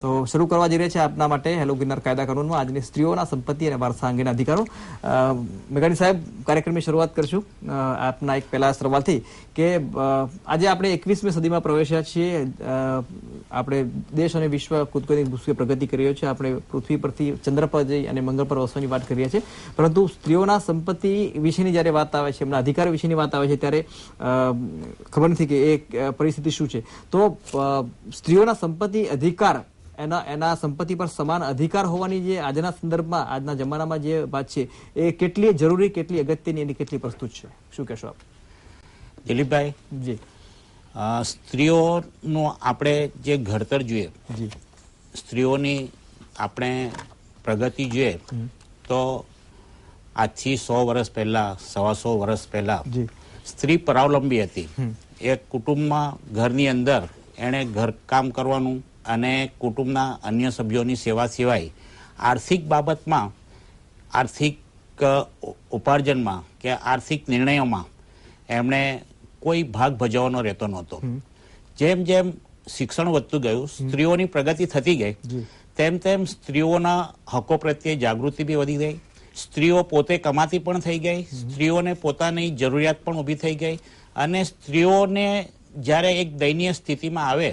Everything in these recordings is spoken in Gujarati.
તો શરૂ કરવા જઈ રહ્યા છે આપના માટે હેલો ગિરનાર કાયદા કાનૂનમાં આજની સ્ત્રીઓના સંપત્તિ અને વારસા અંગેના અધિકારો. મેઘાણી સાહેબ, કાર્યક્રમની શરૂઆત કરશું આપના એક પહેલા સવાલથી કે આજે આપણે 21મી સદીમાં પ્રવેશ્યા છીએ. આપણે દેશ અને વિશ્વ કૂદકૂદની પ્રગતિ કરી રહ્યો છે. આપણે પૃથ્વી પરથી ચંદ્ર પર જઈ અને મંગળ પર વસવાની વાત કરીએ છીએ, પરંતુ સ્ત્રીઓના સંપત્તિ વિશેની જ્યારે વાત આવે છે, એમના અધિકાર વિશેની વાત આવે છે, ત્યારે ખબર નથી કે એ પરિસ્થિતિ શું છે. તો સ્ત્રીઓના સંપત્તિ અધિકાર, એના સંપત્તિ પર સમાન અધિકાર હોવાની જે આજના સંદર્ભમાં, આજના જમાનામાં જે વાત છે, એ કેટલી જરૂરી, કેટલી અગત્યની, એની કેટલી પ્રસ્તુત છે, શું કહેશો આપ? દિલીપભાઈ જી, સ્ત્રીઓનું આપણે જે ઘડતર જોઈએ, જી, સ્ત્રીઓની આપણે પ્રગતિ જોઈએ, તો આજથી 100 વર્ષ પહેલા, 125 વર્ષ પહેલા સ્ત્રી પરાવલંબી હતી. એ કુટુંબમાં, ઘરની અંદર એણે ઘરકામ કરવાનું અને કુટુંબના અન્ય સભ્યોની સેવા સિવાય આર્થિક બાબતમાં, આર્થિક ઉપાર્જનમાં કે આર્થિક નિર્ણયોમાં એમણે કોઈ ભાગ ભજવવાનો રહેતો નહોતો. જેમ જેમ શિક્ષણ વધતું ગયું, સ્ત્રીઓની પ્રગતિ થતી ગઈ, તેમ તેમ સ્ત્રીઓના હકો પ્રત્યે જાગૃતિ બી વધી ગઈ. સ્ત્રીઓ પોતે કમાતી પણ થઈ ગઈ, સ્ત્રીઓને પોતાની જરૂરિયાત પણ ઊભી થઈ ગઈ. અને સ્ત્રીઓને જ્યારે એક દયનીય સ્થિતિમાં આવે,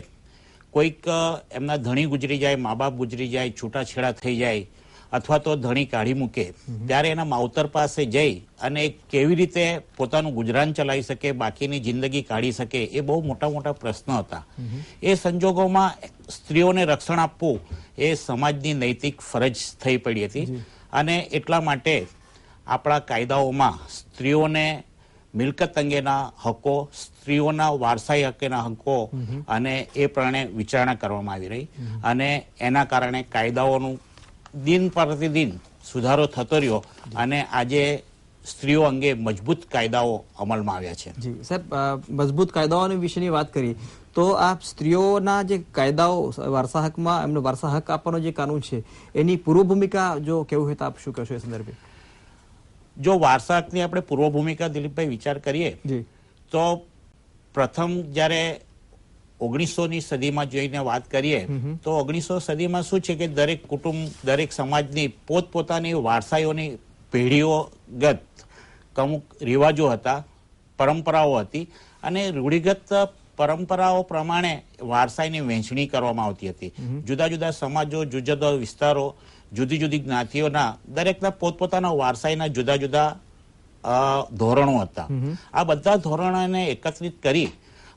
કોઈક એમના ધણી ગુજરી જાય, મા બાપ ગુજરી જાય, છૂટાછેડા થઈ જાય, અથવા તો ધણી કાઢી મૂકે, ત્યારે એના માવતર પાસે જઈ અને કેવી રીતે પોતાનું ગુજરાન ચલાવી શકે, બાકીની જિંદગી કાઢી શકે, એ બહુ મોટા મોટા પ્રશ્નો હતા. એ સંજોગોમાં સ્ત્રીઓને રક્ષણ આપવું એ સમાજની નૈતિક ફરજ થઈ પડી હતી. અને એટલા માટે આપણા કાયદાઓમાં સ્ત્રીઓને મિલકત અંગેના હકો, સ્ત્રીઓના વારસાઈ હકેના હકો અને એ પ્રમાણે વિચારણા કરવામાં આવી રહી. અને એના કારણે કાયદાઓનું દિન પ્રતિદિન સુધારો થતો રહ્યો અને આજે સ્ત્રીઓ અંગે મજબૂત કાયદાઓ અમલમાં આવ્યા છે. જી સાહેબ, મજબૂત કાયદાઓની વિશેની વાત કરી તો આ સ્ત્રીઓના જે કાયદાઓ, વારસા હકમાં એમનો વારસા હક આપવાનો જે કાનૂન છે, એની પૂર્વ ભૂમિકા જો કેવું હોય તો આપ શું કહેશો એ સંદર્ભે? જો વારસા હકની આપણે પૂર્વ ભૂમિકા દિલીપભાઈ વિચાર કરીએ તો પ્રથમ જ્યારે 1900ની સદીમાં જોઈને વાત કરીએ તો 1900 સદીમાં શું છે કે દરેક કુટુંબ, દરેક સમાજની પોતપોતાની વારસાઈઓની પેઢીઓગત અમુક રિવાજો હતા, પરંપરાઓ હતી, અને રૂઢિગત પરંપરાઓ પ્રમાણે વારસાઈની વહેંચણી કરવામાં આવતી હતી. જુદા જુદા સમાજો, જુદા જુદા વિસ્તારો, જુદી જુદી જ્ઞાતિઓના દરેકના પોતપોતાના વારસાઈના જુદા જુદા ધોરણો હતા. આ બધા ધોરણોને એકત્રિત કરી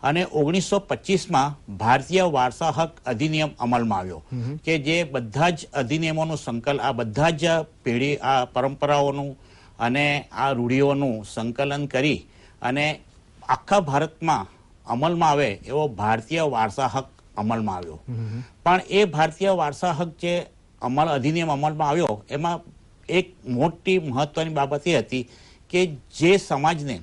અને 1925માં ભારતીય વારસા હક અધિનિયમ અમલમાં આવ્યો, કે જે બધા જ અધિનિયમોનું સંકલન, આ બધા જ પેઢી, આ પરંપરાઓનું અને આ રૂઢિઓનું સંકલન કરી અને આખા ભારતમાં અમલમાં આવે એવો ભારતીય વારસા હક અમલમાં આવ્યો. પણ એ ભારતીય વારસા હક જે અધિનિયમ અમલમાં આવ્યો, એમાં એક મોટી મહત્વની બાબત એ હતી કે જે સમાજને,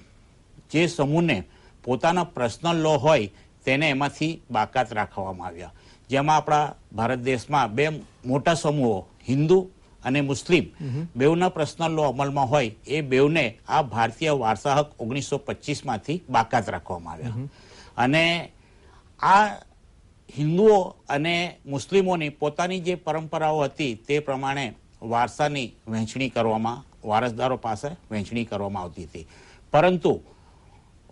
જે સમૂહને પોતાના પર્સનલ લો હોય તેને એમાંથી બાકાત રાખવામાં આવ્યા. જેમાં આપણા ભારત દેશમાં બે મોટા સમૂહો, હિન્દુ અને મુસ્લિમ, બેઉના પર્સનલ લો અમલમાં હોય, એ બેઉને આ ભારતીય વારસા હક 1925માંથી બાકાત રાખવામાં આવ્યા. અને આ હિન્દુઓ અને મુસ્લિમોની પોતાની જે પરંપરાઓ હતી તે પ્રમાણે વારસાની વહેંચણી કરવામાં, વારસદારો પાસે વહેંચણી કરવામાં આવતી હતી. પરંતુ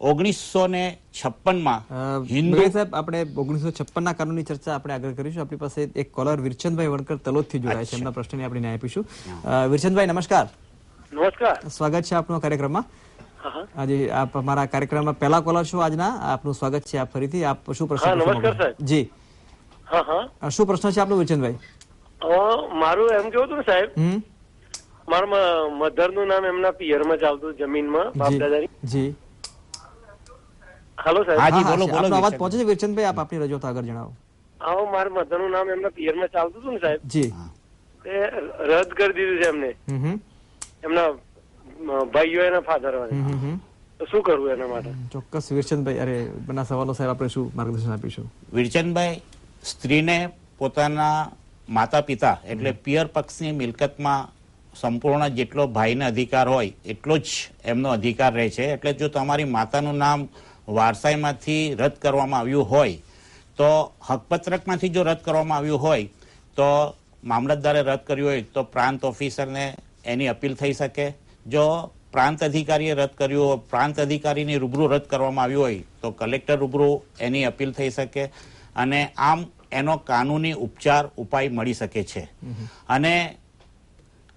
1956માં હિન્દુ સાહેબ, આપણે 1956ના કાનૂનની ચર્ચા આપણે આગળ કરીશું. આપણી પાસે એક કોલર વિરચંદભાઈ વણકર તલોદથી જોડાય છે, એમના પ્રશ્નને આપણે ન્યાય આપીશું. વિરચંદભાઈ, નમસ્કાર. નમસ્કાર, સ્વાગત છે આપનું કાર્યક્રમમાં. આજે આપ અમારા કાર્યક્રમમાં પહેલા કોલર છો આજના, આપનું સ્વાગત છે. આપ ફરીથી, આપ શું પ્રશ્ન? નમસ્કાર સાહેબ. જી, શું પ્રશ્ન છે આપનો વિરચંદભાઈ? મારું એમ કેવું હતું ને સાહેબ, મારા મધર નું નામ એમના પિયરમાં ચાલતું, જમીનમાં, બાપ દાદાની. જી, હેલો સાહેબ. હાજી, બોલો બોલો. આપનો અવાજ પહોંચે છે વિરચંદભાઈ, આપ આપની રજૂઆત આગળ જણાવો. હા, મારા મધર નું નામ એમના પિયરમાં ચાલતું હતું ને સાહેબ, જી, એ રદ કરી દીધું છે એમને, એમના ભાઈઓ, એના ફાધર. તો શું કરવું એના માટે? ચોક્કસ વિરચંદભાઈ, અરે બના સવાલો સાહેબ આપણે શું માર્ગદર્શન આપીશું? વિરચંદભાઈ, સ્ત્રીને પોતાના માતા પિતા એટલે પિયર પક્ષની મિલકતમાં સંપૂર્ણ જેટલો ભાઈને અધિકાર હોય એટલો જ એમનો અધિકાર રહે છે. એટલે જો તમારી માતાનું નામ વારસાઈમાંથી રદ કરવામાં આવ્યું હોય તો હકપત્રકમાંથી જો રદ કરવામાં આવ્યું હોય તો મામલતદારે રદ કર્યું હોય તો પ્રાંત ઓફિસરને એની અપીલ થઈ શકે. જો પ્રાંત અધિકારીએ રદ કર્યું હોય, પ્રાંત અધિકારીની રૂબરૂ રદ કરવામાં આવ્યું હોય તો કલેક્ટર રૂબરૂ એની અપીલ થઈ શકે અને આમ એનો કાનૂની ઉપાય મળી શકે છે. અને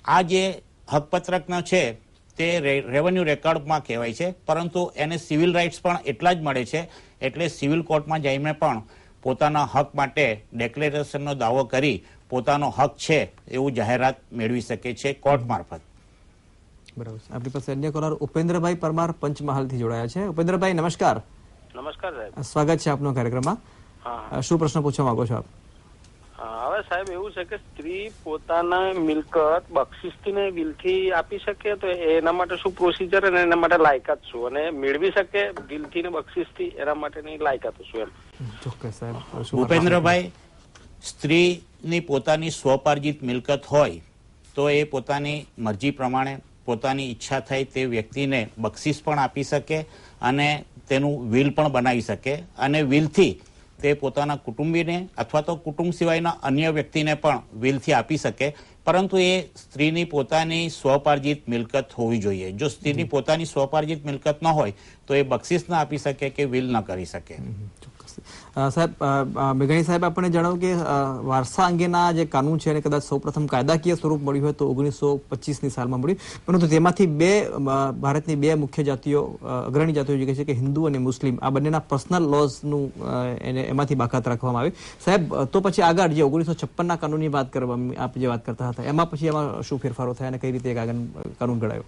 આ જે હકપત્રકનો છે તે રેવન્યુ રેકોર્ડમાં કહેવાય છે, પરંતુ એને સિવિલ રાઇટ્સ પણ એટલા જ મળે છે. એટલે સિવિલ કોર્ટમાં જઈને પણ પોતાના હક માટે ડેક્લેરેશનનો દાવો કરી પોતાનો હક છે એવું જાહેરાત મેળવી શકે છે કોર્ટ મારફત. બરાબર છે. આપણી પાસે અન્ય કોલર ઉપેન્દ્રભાઈ પરમાર પંચમહાલથી જોડાયા છે. ઉપેન્દ્રભાઈ નમસ્કાર. નમસ્કાર સાહેબ. સ્વાગત છે આપનો કાર્યક્રમમાં. શું પ્રશ્ન પૂછવા માંગો છો આપ? હવે સાહેબ એવું છે કે સ્ત્રી પોતાના મિલકત બક્ષિસથી ને વિલથી આપી શકે, તો એના માટે શું પ્રોસિજર અને એના માટે લાયકાત શું, અને મેળવી શકે વિલથી ને બક્ષિસથી, એના માટેની લાયકાત શું? એમ ચોક્કસ સાહેબ. ભૂપેન્દ્રભાઈ, સ્ત્રીની પોતાની સ્વપાર્જિત મિલકત હોય તો એ પોતાની મરજી પ્રમાણે પોતાની ઈચ્છા થાય તે વ્યક્તિને બક્ષિસ પણ આપી શકે અને તેનું વિલ પણ બનાવી શકે, અને વિલથી તે પોતાના કુટુંબીને અથવા તો કુટુંબ સિવાયના અન્ય વ્યક્તિને પણ વિલથી આપી શકે. પરંતુ એ સ્ત્રીની પોતાની સ્વપાર્જિત મિલકત હોવી જોઈએ. જો સ્ત્રીની પોતાની સ્વપાર્જિત મિલકત ન હોય તો એ બક્ષિસ ના આપી શકે કે વિલ ન કરી શકે. સાહેબ, મેઘાણી સાહેબ, આપણે જણાવ્યું કે વારસા અંગેના જે કાનૂન છે એને કદાચ સૌપ્રથમ કાયદાકીય સ્વરૂપ મળ્યું હોય તો 1925ની સાલમાં મળ્યું, પરંતુ તેમાંથી ભારતની બે મુખ્ય જાતિઓ, અગ્રણી જાતિઓ જે છે કે હિન્દુ અને મુસ્લિમ, આ બંનેના પર્સનલ લોઝનું એમાંથી બાકાત રાખવામાં આવે. સાહેબ, તો પછી આગળ જે 1956ના કાનૂનની વાત કરવામાં આપ જે વાત કરતા હતા, એમાં પછી એમાં શું ફેરફારો થયા અને કઈ રીતે કાનૂન ઘડાયો?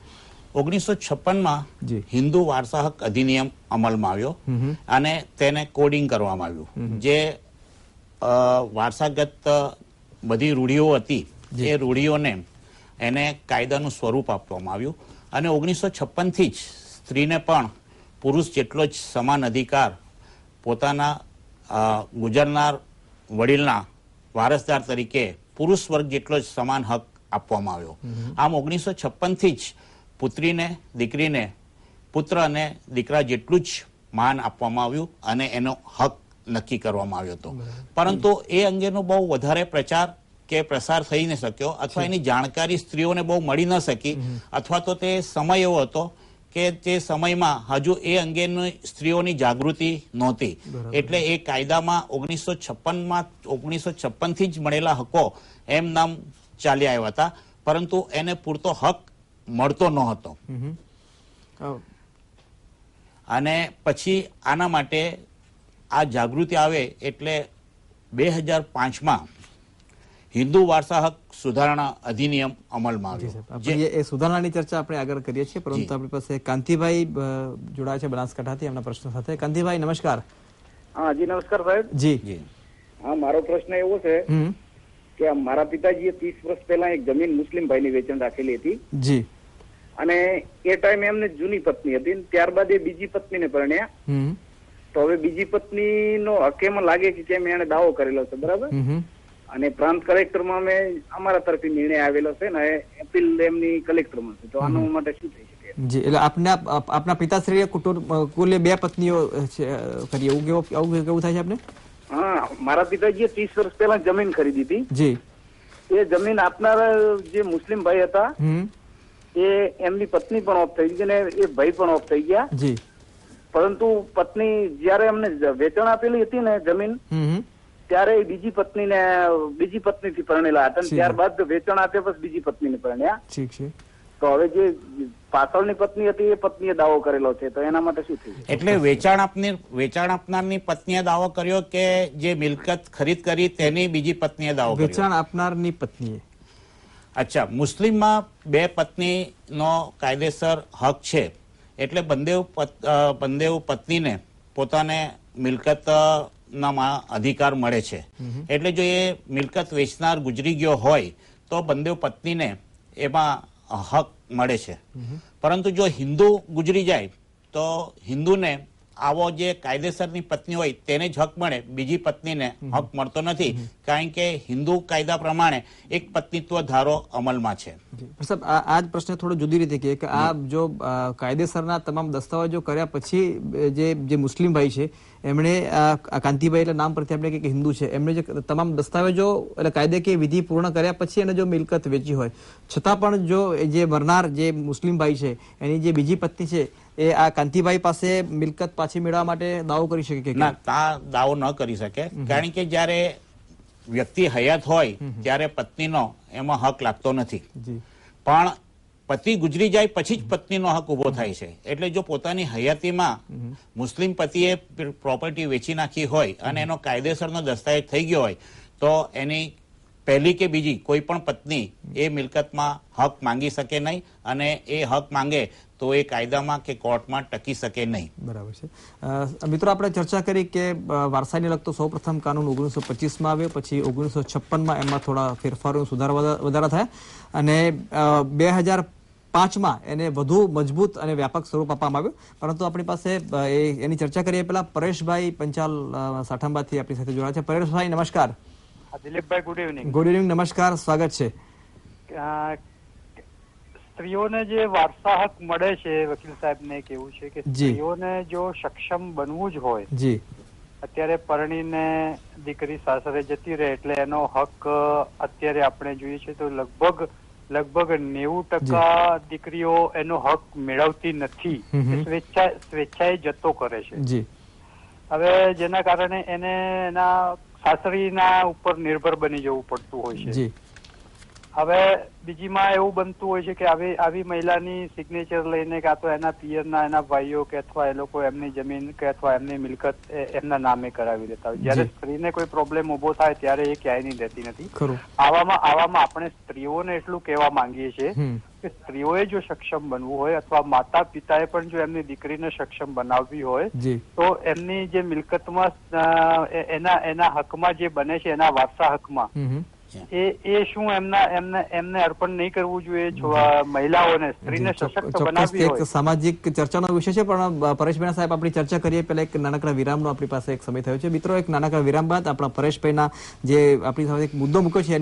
1956માં હિન્દુ વારસા હક અધિનિયમ અમલમાં આવ્યો અને તેને કોડિંગ કરવામાં આવ્યું. જે વારસાગત બધી રૂઢિઓ હતી એ રૂઢિઓને એને કાયદાનું સ્વરૂપ આપવામાં આવ્યું અને 1956થી જ સ્ત્રીને પણ પુરુષ જેટલો જ સમાન અધિકાર પોતાના ગુજરનાર વડીલના વારસદાર તરીકે પુરુષ વર્ગ જેટલો જ સમાન હક આપવામાં આવ્યો. આમ 1956થી જ પુત્રીને, દીકરીને પુત્ર અને દીકરા જેટલું જ માન આપવામાં આવ્યું અને એનો હક નક્કી કરવામાં આવ્યો હતો. પરંતુ એ અંગેનો બહુ વધારે પ્રચાર કે પ્રસાર થઈ ન શક્યો, અથવા એની જાણકારી સ્ત્રીઓને બહુ મળી ન શકી, અથવા તો તે સમય એવો હતો કે તે સમયમાં હજુ એ અંગેની સ્ત્રીઓની જાગૃતિ નહોતી. એટલે એ કાયદામાં 1956થી જ મળેલા હકો એમ નામ ચાલ્યા આવ્યા હતા, પરંતુ એને પૂરતો હક મળતો ન હતો. અને પછી આના માટે આ જાગૃતિ આવે એટલે 2005માં હિન્દુ વારસા હક સુધારણા અધિનિયમ અમલમાં આવ્યો. એ સુધારણાની ચર્ચા આપણે આગળ કરીએ છીએ, પરંતુ આપણી પાસે કાંતિભાઈ જોડાયા છે બનાસકાંઠાથી એમના પ્રશ્ન સાથે. કાંતિભાઈ નમસ્કાર. હા જી નમસ્કાર સાહેબ. જી. હા, મારો પ્રશ્ન એવો છે કે મારા પિતાજીએ 30 વર્ષ પહેલા એક જમીન મુસ્લિમ ભાઈની વેચાણ રાખેલી હતી. જી. અને એ ટાઈમે એમને જૂની પત્ની હતી, ત્યારબાદ એ બીજી પત્નીને પરણ્યા. તો હવે બીજી પત્નીનો હક એમાં લાગે કે કેમ એને દાવો કરેલો છે, બરાબર? અને પ્રાંત કલેક્ટરમાં અમારા તરફથી નિર્ણય આવેલો છે ને અપીલ એમની કલેક્ટરમાં છે. તો આના માટે શું થઈ શકે? જી, એટલે આપના પિતાશ્રીએ કુલ 2 પત્નીઓ કરી, એવું કેવું થાય છે આપને? હા, મારા પિતાજીએ 30 વર્ષ પહેલા જમીન ખરીદી હતી. જી. એ જમીન આપનારા જે મુસ્લિમ ભાઈ હતા એ એમની પત્ની પણ ઓફ થઈ ગઈ અને એ ભાઈ પણ ઓફ થઈ ગયા. જી. પરંતુ પત્ની જયારે એમને વેચાણ આપેલી હતી ને જમીન, ત્યારે બીજી પત્નીથી પરણેલા હતા, ત્યારબાદ વેચાણ આપ્યા પછી બીજી પત્નીને પરણ્યા. ઠીક છે. તો હવે જે પાછળની પત્ની હતી એ પત્નીએ દાવો કરેલો છે, તો એના માટે શું થયું? એટલે વેચાણ આપનારની પત્નીએ દાવો કર્યો કે જે મિલકત ખરીદ કરી તેની બીજી પત્નીએ દાવો કર્યો? વેચાણ આપનારની પત્નીએ. અચ્છા, મુસ્લિમમાં 2 પત્નીનો કાયદેસર હક છે. એટલે બંને પત્નીને પોતાને મિલકત ના અધિકાર મળે છે. એટલે જો એ મિલકત વેચનાર ગુજરી ગયો હોય તો બંને પત્નીને એમાં હક મળે છે. પરંતુ જો હિન્દુ ગુજરી જાય તો હિન્દુને આવો જે કાયદેસરની પત્ની હોય તેને જ હક મળે, બીજી પત્નીને હક મળતો નથી, કારણ કે હિન્દુ કાયદા પ્રમાણે એક પત્નીત્વ ધારો અમલમાં છે. સાહેબ, આ જ પ્રશ્ન થોડો જુદી રીતે કે આ જો કાયદેસરના તમામ દસ્તાવેજો કર્યા પછી જે મુસ્લિમ ભાઈ છે એમણે કાંતિભાઈ એટલે નામ પરથી આપણે કે હિન્દુ છે, એમણે જે તમામ દસ્તાવેજો એટલે કાયદેકીય વિધિ પૂર્ણ કર્યા પછી એને જો મિલકત વેચી હોય છતાં પણ જો જે મરનાર જે મુસ્લિમ ભાઈ છે એની જે બીજી પત્ની છે એ આ કાંતિભાઈ પાસે મિલકત પાછી મેળવવા માટે દાવો કરી શકે કે ના, દાવો ન કરી શકે, કારણ કે જયારે વ્યક્તિ હયાત હોય ત્યારે પત્નીનો એમાં હક લાગતો નથી, પણ પતિ ગુજરી જાય પછી જ પત્નીનો હક ઉભો થાય છે. એટલે જો પોતાની હયાતીમાં મુસ્લિમ પતિએ પ્રોપર્ટી વેચી નાખી હોય અને એનો કાયદેસરનો દસ્તાવેજ થઈ ગયો હોય તો એની પહેલી કે બીજી કોઈ પણ પત્ની એ મિલકતમાં હક માંગી શકે નહીં, અને એ હક માંગે તો એ કાયદામાં કે કોર્ટમાં ટકી શકે નહીં. બરાબર છે. મિત્રો, આપણે ચર્ચા કરી કે વારસાઈને લગતો સૌપ્રથમ કાનૂન 1925માં આવ્યો, પછી 1956માં એમાં થોડા ફેરફારો સુધારા વધારા થયા, અને 2005માં એને વધુ મજબૂત અને વ્યાપક સ્વરૂપ આપવામાં આવ્યું. પરંતુ આપણી પાસે એની ચર્ચા કરીએ પહેલા પરેશભાઈ પંચાલ સાઠાંબાથી આપણી સાથે જોડાયા છે. પરેશભાઈ, નમસ્કાર. દિલીપભાઈ, ગુડ ઇવનિંગ. ગુડ ઇવનિંગ, નમસ્કાર, સ્વાગત છે. સ્ત્રીઓને જે વારસા હક મળે છે, વકીલ સાહેબને કેવું છે કે સ્ત્રીઓને જો સક્ષમ બનવું જ હોય, જી, અત્યારે પરણીને દીકરી સાસરે જતી રહે એટલે એનો હક અત્યારે આપણે જોઈએ છે તો લગભગ 90% દીકરીઓ એનો હક મેળવતી નથી, સ્વેચ્છાએ જતો કરે છે. જી. હવે જેના કારણે એને એના સાસરીના ઉપર નિર્ભર બની જવું પડતું હોય છે. જી. હવે બીજીમાં એવું બનતું હોય છે કે આવી મહિલાની સિગ્નેચર લઈને કાં તો એના પિયરના એના ભાઈઓ કે અથવા એ લોકો એમની જમીન કે અથવા એમની મિલકત એમના નામે કરાવી દેતા હોય. જયારે સ્ત્રીને કોઈ પ્રોબ્લેમ ઉભો થાય ત્યારે એ ક્યાંય નહીં રહેતી નથી. આવામાં આપણે સ્ત્રીઓને એટલું કહેવા માંગીએ છીએ કે સ્ત્રીઓએ જો સક્ષમ બનવું હોય અથવા માતા પિતાએ પણ જો એમની દીકરીને સક્ષમ બનાવવી હોય તો એમની જે મિલકતમાં એના હકમાં જે બને છે એના વારસા હકમાં એ શું એમને અર્પણ નહીં કરવું જોઈએ. મહિલાઓને, સ્ત્રીને સશક્ત બનાવવી હોય. એક સામાજિક ચર્ચાનો વિષય છે, પણ પરેશભાઈ સાહેબ આપણી ચર્ચા કરીએ પહેલા એક નાનકડા વિરામનો આપણી પાસે એક સમય થયો છે. મિત્રો, એક નાનકડા વિરામ બાદ આપણા પરેશભાઈના જે આપણી સાથે એક મુદ્દો મૂક્યો છે